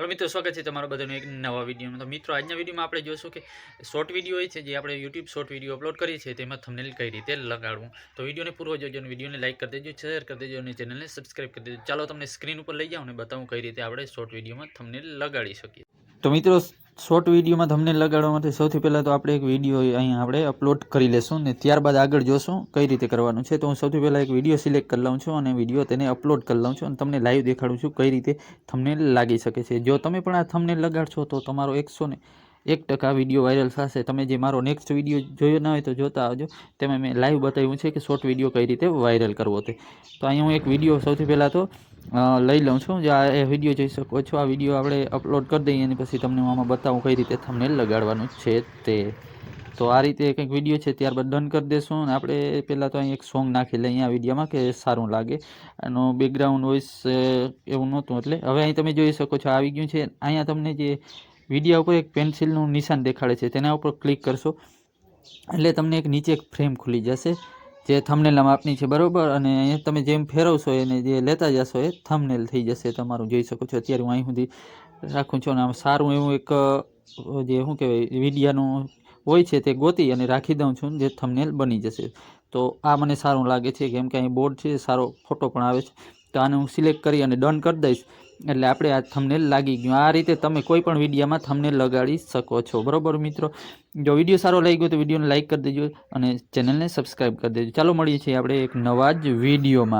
Hello मित्रों, स्वागत है तमारा बधाનું एक नवा વિડીયો માં। તો મિત્રો આજના વિડીયોમાં આપણે જોશું કે શોર્ટ વિડીયો હોય છે જે આપણે YouTube શોર્ટ વિડીયો અપલોડ કરીએ છીએ તેમાં થંબનેલ કઈ રીતે લગાડવું। તો વિડીયોને પૂરો જોજો અને વિડીયોને લાઈક કરી દેજો, શેર કરી દેજો અને ચેનલને સબસ્ક્રાઇબ કરી દેજો। ચાલો તમને સ્ક્રીન ઉપર લઈ જાઉં અને બતાવું કઈ રીતે આપણે શોર્ટ વિડીયોમાં થંબનેલ લગાડી શકીએ। તો મિત્રો શોર્ટ વિડીયોમાં થંબનેલ લગાડવા માટે સૌથી પહેલાં તો આપણે એક વિડીયો અહીંયા આપણે અપલોડ કરી લેશું ને ત્યારબાદ આગળ જોશું કઈ રીતે કરવાનું છે। તો હું સૌથી પહેલાં એક વિડીયો સિલેક્ટ કરી લઉં છું અને વિડીયો તેને અપલોડ કરી લઉં છું અને તમને લાઈવ દેખાડું છું કઈ રીતે થંબનેલ લાગી શકે છે। જો તમે પણ આ થંબનેલ લગાડશો તો તમારો 101% વિડીયો વાયરલ થશે। તમે જે મારો નેક્સ્ટ વિડીયો જોયો ના હોય તો જોતા આવજો, તેમાં મેં લાઈવ બતાવ્યું છે કે શોર્ટ વિડીયો કઈ રીતે વાયરલ કરવો તે। તો અહીં હું એક વિડીયો સૌથી પહેલાં તો લઈ લઉં છું। જે આ વિડીયો જોઈ શકો છો, આ વિડીયો આપણે અપલોડ કરી દઈએ અને પછી તમને હું આમાં બતાવું કઈ રીતે થંબનેલ લગાડવાનું છે તે। તો આ રીતે કંઈક વિડીયો છે, ત્યારબાદ ડન કરી દેશું અને આપણે પહેલાં તો અહીં એક સોંગ નાખી લઈએ આ વિડીયોમાં કે સારું લાગે। એનો બેકગ્રાઉન્ડ વોઇસ એવું નહોતું, એટલે હવે અહીં તમે જોઈ શકો છો આવી ગયું છે। અહીંયા તમને જે વિડીયો ઉપર એક પેન્સિલનું નિશાન દેખાડે છે તેના ઉપર ક્લિક કરશો એટલે તમને એક નીચે એક ફ્રેમ ખુલી જશે જે થંબનેલના માપની છે, બરાબર। અને અહીંયા તમે જેમ ફેરવશો એને જે લેતા જશો એ થંબનેલ થઈ જશે તમારું, જોઈ શકો છો। અત્યારે હું અહીં સુધી રાખું છું અને આમ સારું એવું એક જે શું કહેવાય વિડીયાનું હોય છે તે ગોતી અને રાખી દઉં છું જે થંબનેલ બની જશે। તો આ મને સારું લાગે છે કેમ કે અહીં બોર્ડ છે, સારો ફોટો પણ આવે છે। તો આને હું સિલેક્ટ કરી અને ડન કરી દઈશ એટલે આપણે આ થંબનેલ લાગી ગયું। આ રીતે તમે કોઈ પણ વિડીયોમાં થંબનેલ લગાડી શકો છો, બરાબર મિત્રો। જો વિડીયો સારો લાગ્યો તો વિડીયોને લાઈક કરી દેજો અને ચેનલને સબસ્ક્રાઈબ કરી દેજો। ચાલો મળીએ છીએ આપણે એક નવા જ વિડીયોમાં।